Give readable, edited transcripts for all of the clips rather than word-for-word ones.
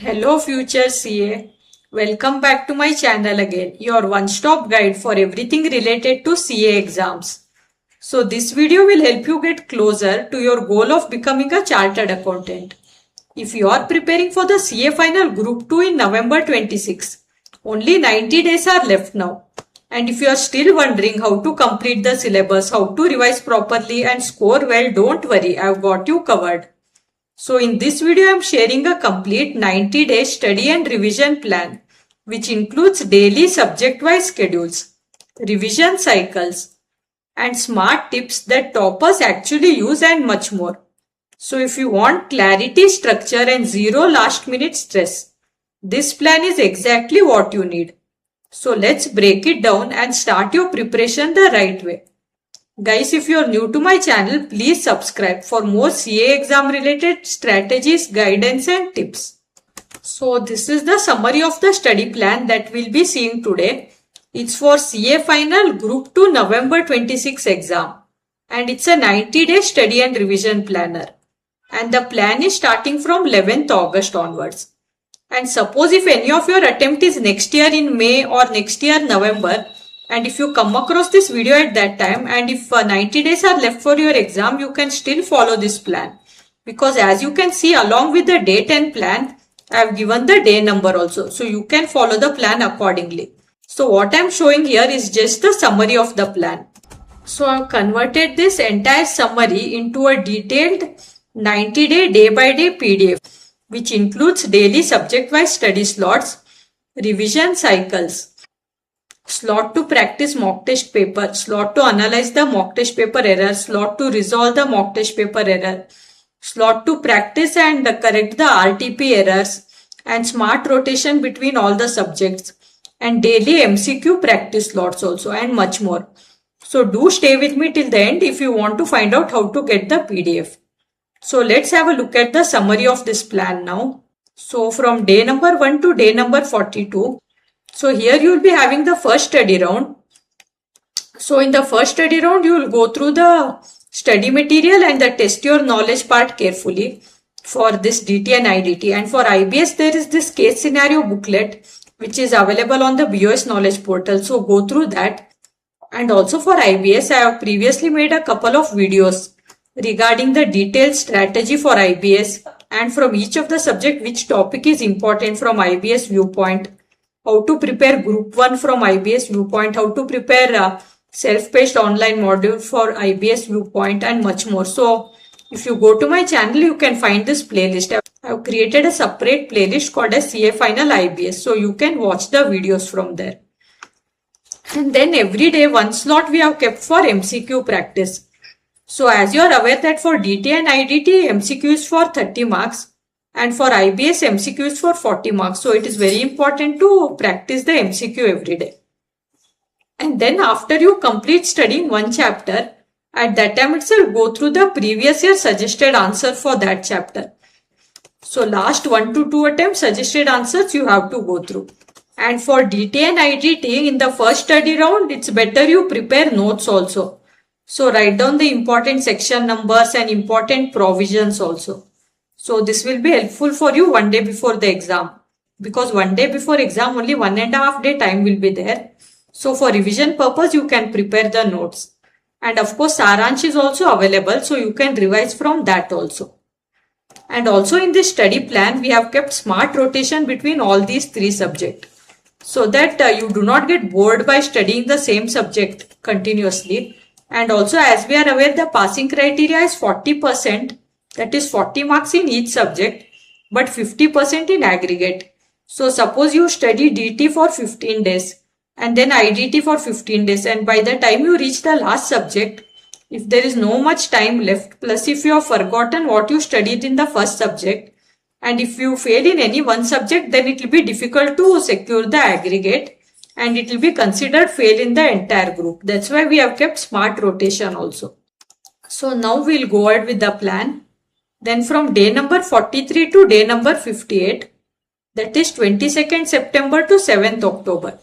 Hello future CA. Welcome back to my channel again, your one-stop guide for everything related to CA exams. So this video will help you get closer to your goal of becoming a chartered accountant. If you are preparing for the CA final Group 2 in November 26, only 90 days are left now. And if you are still wondering how to complete the syllabus, how to revise properly and score well, don't worry, I've got you covered. So in this video, I am sharing a complete 90-day study and revision plan, which includes daily subject-wise schedules, revision cycles, and smart tips that toppers actually use and much more. So if you want clarity, structure and zero last-minute stress, this plan is exactly what you need. So let's break it down and start your preparation the right way. Guys, if you are new to my channel, please subscribe for more CA exam related strategies, guidance and tips. So this is the summary of the study plan that we'll be seeing today. It's for CA final Group 2 November 26 exam. And it's a 90-day study and revision planner. And the plan is starting from 11th August onwards. And suppose if any of your attempt is next year in May or next year November, and if you come across this video at that time and if 90 days are left for your exam, you can still follow this plan. Because as you can see, along with the date and plan, I have given the day number also. So you can follow the plan accordingly. So what I am showing here is just the summary of the plan. So I have converted this entire summary into a detailed 90-day day-by-day PDF, which includes daily subject-wise study slots, revision cycles, slot to practice mock test paper, slot to analyze the mock test paper error, slot to resolve the mock test paper error, slot to practice and correct the RTP errors, and smart rotation between all the subjects, and daily MCQ practice slots also, and much more. So do stay with me till the end if you want to find out how to get the PDF. So let's have a look at the summary of this plan now. So from day number 1 to day number 42, so here you will be having the first study round. So in the first study round, you will go through the study material and the test your knowledge part carefully for this DT and IDT. And for IBS, there is this case scenario booklet which is available on the BOS knowledge portal. So go through that. And also for IBS, I have previously made a couple of videos regarding the detailed strategy for IBS and from each of the subject which topic is important from IBS viewpoint. How to prepare Group 1 from IBS viewpoint, how to prepare self-paced online module for IBS viewpoint and much more. So if you go to my channel, you can find this playlist. I have created a separate playlist called as CA Final IBS. So you can watch the videos from there. And then every day one slot we have kept for MCQ practice. So as you are aware that for DT and IDT, MCQ is for 30 marks. And for IBS, MCQ is for 40 marks. So it is very important to practice the MCQ every day. And then after you complete studying one chapter, at that time itself go through the previous year suggested answer for that chapter. So last 1 to 2 attempts suggested answers you have to go through. And for DT and IDT in the first study round, it's better you prepare notes also. So write down the important section numbers and important provisions also. So this will be helpful for you one day before the exam. Because one day before exam only 1.5 day time will be there. So for revision purpose you can prepare the notes. And of course Saransh is also available so you can revise from that also. And also in this study plan we have kept smart rotation between all these 3 subjects. So that you do not get bored by studying the same subject continuously. And also as we are aware the passing criteria is 40%. That is 40 marks in each subject, but 50% in aggregate. So suppose you study DT for 15 days and then IDT for 15 days. And by the time you reach the last subject, if there is no much time left, plus if you have forgotten what you studied in the first subject, and if you fail in any one subject, then it will be difficult to secure the aggregate and it will be considered fail in the entire group. That's why we have kept smart rotation also. So now we'll go ahead with the plan. Then from day number 43 to day number 58, that is 22nd September to 7th October.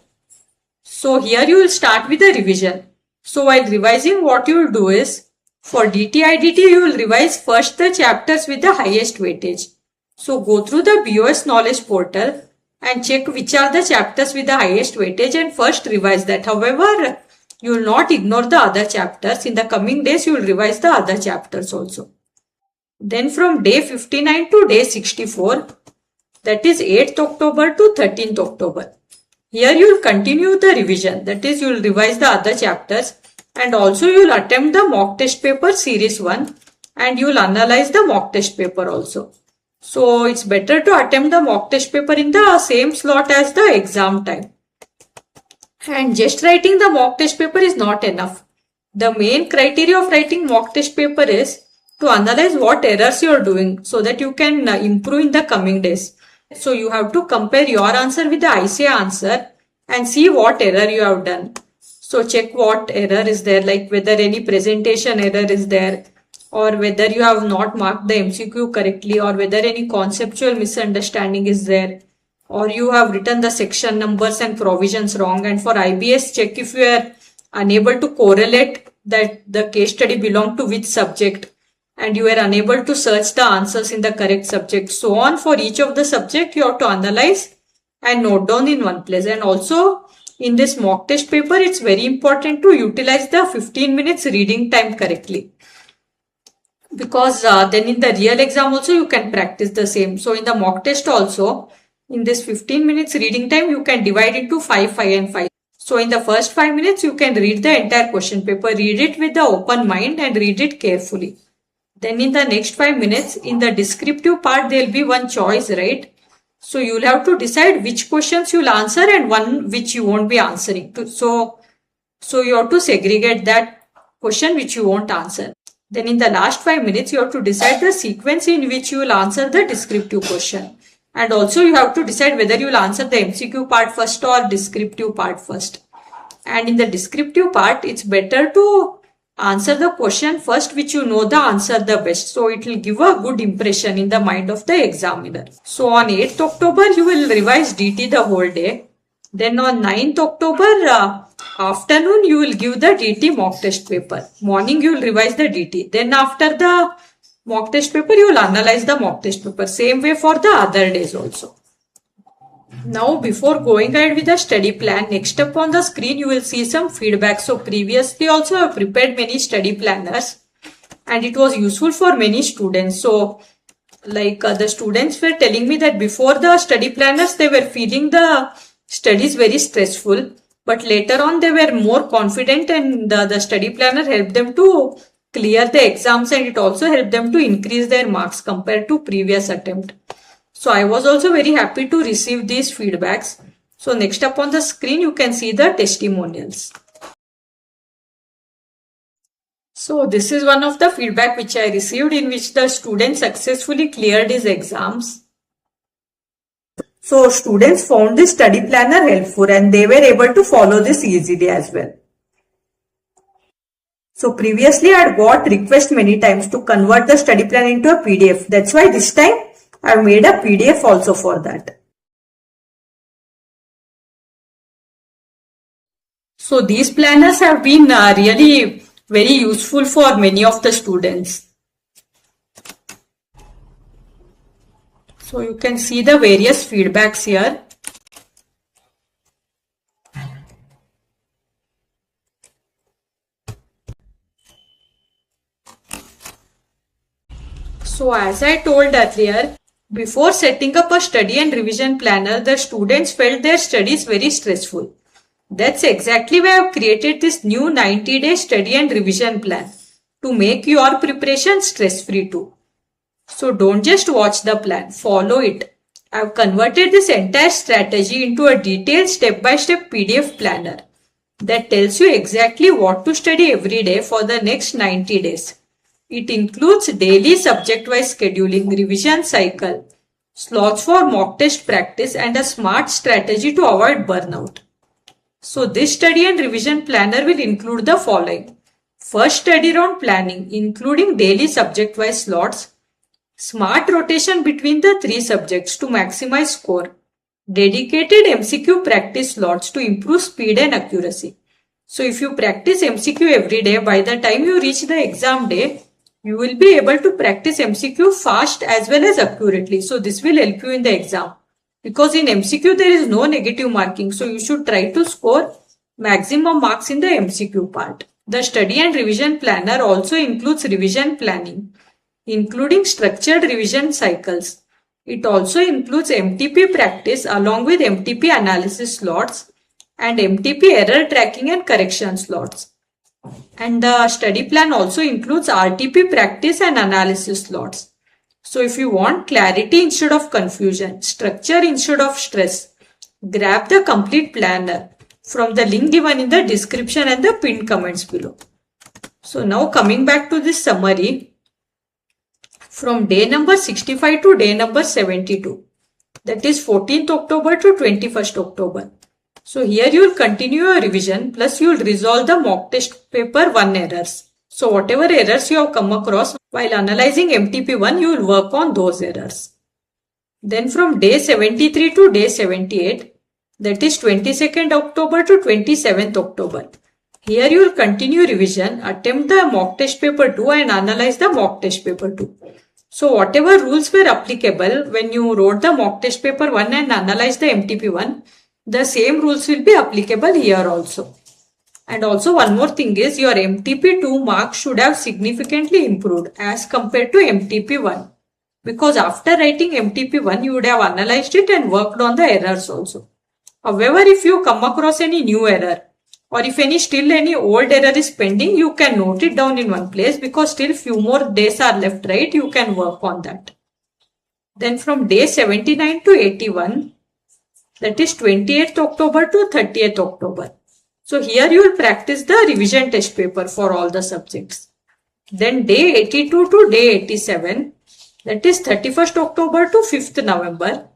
So here you will start with the revision. So while revising, what you will do is, for DT-IDT you will revise first the chapters with the highest weightage. So go through the BOS knowledge portal and check which are the chapters with the highest weightage and first revise that. However, you will not ignore the other chapters. In the coming days, you will revise the other chapters also. Then from day 59 to day 64, that is 8th October to 13th October. Here you will continue the revision. That is, you will revise the other chapters and also you will attempt the mock test paper series 1 and you will analyze the mock test paper also. So it's better to attempt the mock test paper in the same slot as the exam time. And just writing the mock test paper is not enough. The main criteria of writing mock test paper is to analyze what errors you are doing so that you can improve in the coming days. So you have to compare your answer with the ICA answer and see what error you have done. So check what error is there, like whether any presentation error is there, or whether you have not marked the MCQ correctly, or whether any conceptual misunderstanding is there, or you have written the section numbers and provisions wrong. And for IBS, check if you are unable to correlate that the case study belong to which subject and you are unable to search the answers in the correct subject. So on, for each of the subject you have to analyze and note down in one place. And also in this mock test paper, it's very important to utilize the 15 minutes reading time correctly. Because then in the real exam also you can practice the same. So in the mock test also, in this 15 minutes reading time, you can divide into 5, 5 and 5. So in the first 5 minutes, you can read the entire question paper, read it with the open mind and read it carefully. Then in the next 5 minutes, in the descriptive part, there will be one choice, right? So you will have to decide which questions you will answer and one which you won't be answering. So you have to segregate that question which you won't answer. Then in the last 5 minutes, you have to decide the sequence in which you will answer the descriptive question. And also you have to decide whether you will answer the MCQ part first or descriptive part first. And in the descriptive part, it's better to answer the question first which you know the answer the best. So it will give a good impression in the mind of the examiner. So on 8th October, you will revise DT the whole day. Then on 9th October, afternoon, you will give the DT mock test paper. Morning, you will revise the DT. Then after the mock test paper, you will analyze the mock test paper. Same way for the other days also. Now, before going ahead with the study plan, next up on the screen, you will see some feedback. So previously also I have prepared many study planners and it was useful for many students. So like the students were telling me that before the study planners, they were feeling the studies very stressful. But later on, they were more confident and the study planner helped them to clear the exams and it also helped them to increase their marks compared to previous attempt. So I was also very happy to receive these feedbacks. So next up on the screen, you can see the testimonials. So this is one of the feedback which I received in which the student successfully cleared his exams. So students found this study planner helpful and they were able to follow this easily as well. So previously I had got request many times to convert the study plan into a PDF. That's why this time I have made a PDF also for that. So these planners have been really very useful for many of the students. So you can see the various feedbacks here. So as I told earlier, before setting up a study and revision planner, the students felt their studies very stressful. That's exactly why I have created this new 90-day study and revision plan to make your preparation stress-free too. So don't just watch the plan, follow it. I have converted this entire strategy into a detailed step-by-step PDF planner that tells you exactly what to study every day for the next 90 days. It includes daily subject-wise scheduling, revision cycle, slots for mock test practice and a smart strategy to avoid burnout. So this study and revision planner will include the following. First study round planning, including daily subject-wise slots, smart rotation between the 3 subjects to maximize score, dedicated MCQ practice slots to improve speed and accuracy. So if you practice MCQ every day, by the time you reach the exam day, You will be able to practice MCQ fast as well as accurately. So this will help you in the exam. Because in MCQ there is no negative marking. So you should try to score maximum marks in the MCQ part. The study and revision planner also includes revision planning, including structured revision cycles. It also includes MTP practice along with MTP analysis slots and MTP error tracking and correction slots. And the study plan also includes RTP practice and analysis slots. So if you want clarity instead of confusion, structure instead of stress, grab the complete planner from the link given in the description and the pinned comments below. So now coming back to this summary, from day number 65 to day number 72, that is 14th October to 21st October. So here you will continue your revision plus you will resolve the mock test paper 1 errors. So whatever errors you have come across while analyzing MTP1, you will work on those errors. Then from day 73 to day 78, that is 22nd October to 27th October. Here you will continue revision, attempt the mock test paper 2 and analyze the mock test paper 2. So whatever rules were applicable when you wrote the mock test paper 1 and analyzed the MTP1, the same rules will be applicable here also. And also one more thing is your MTP2 marks should have significantly improved as compared to MTP1. Because after writing MTP1, you would have analyzed it and worked on the errors also. However, if you come across any new error or if any old error is pending, you can note it down in one place because still few more days are left, right? You can work on that. Then from day 79 to 81, that is 28th October to 30th October. So here you will practice the revision test paper for all the subjects. Then day 82 to day 87, that is 31st October to 5th November.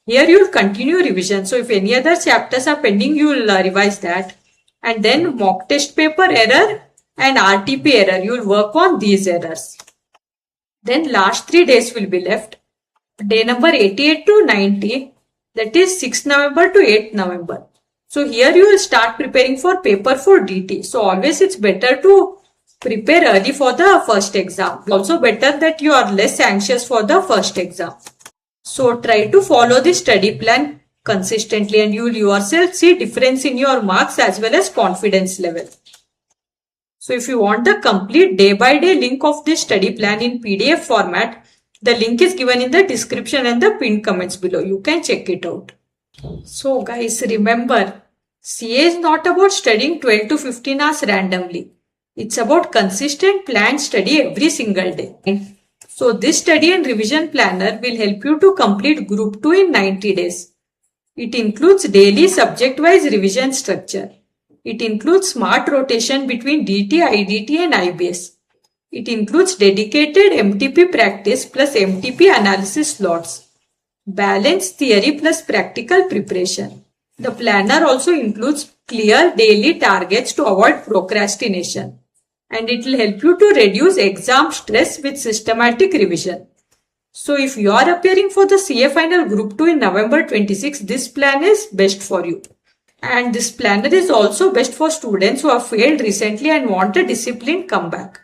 Here you will continue revision. So if any other chapters are pending, you will revise that. And then mock test paper error and RTP error, you will work on these errors. Then last 3 days will be left. Day number 88 to 90, that is 6th November to 8th November. So here you will start preparing for paper 4 DT. So always it's better to prepare early for the first exam. Also better that you are less anxious for the first exam. So try to follow the study plan consistently and you will yourself see difference in your marks as well as confidence level. So if you want the complete day by day link of this study plan in PDF format, the link is given in the description and the pinned comments below. You can check it out. So guys, remember, CA is not about studying 12 to 15 hours randomly. It's about consistent planned study every single day. So this study and revision planner will help you to complete group 2 in 90 days. It includes daily subject-wise revision structure. It includes smart rotation between DT, IDT and IBS. It includes dedicated MTP practice plus MTP analysis slots. Balanced theory plus practical preparation. The planner also includes clear daily targets to avoid procrastination. And it will help you to reduce exam stress with systematic revision. So if you are appearing for the CA Final Group 2 in November 26, this plan is best for you. And this planner is also best for students who have failed recently and want a disciplined comeback.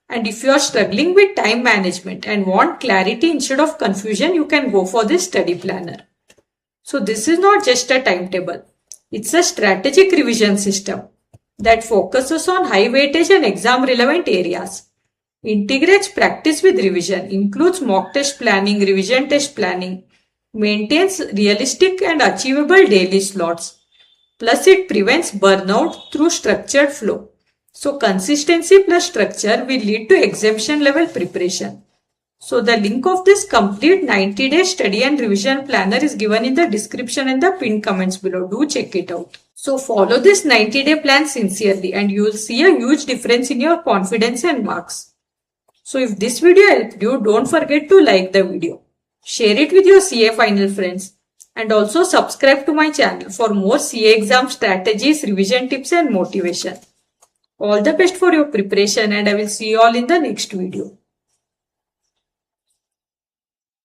And if you are struggling with time management and want clarity instead of confusion, you can go for this study planner. So this is not just a timetable. It's a strategic revision system that focuses on high weightage and exam relevant areas. Integrates practice with revision, includes mock test planning, revision test planning, maintains realistic and achievable daily slots. Plus it prevents burnout through structured flow. So consistency plus structure will lead to exemption level preparation. So the link of this complete 90-day study and revision planner is given in the description and the pinned comments below. Do check it out. So follow this 90-day plan sincerely and you will see a huge difference in your confidence and marks. So if this video helped you, don't forget to like the video. Share it with your CA Final friends. And also subscribe to my channel for more CA exam strategies, revision tips and motivation. All the best for your preparation and I will see you all in the next video.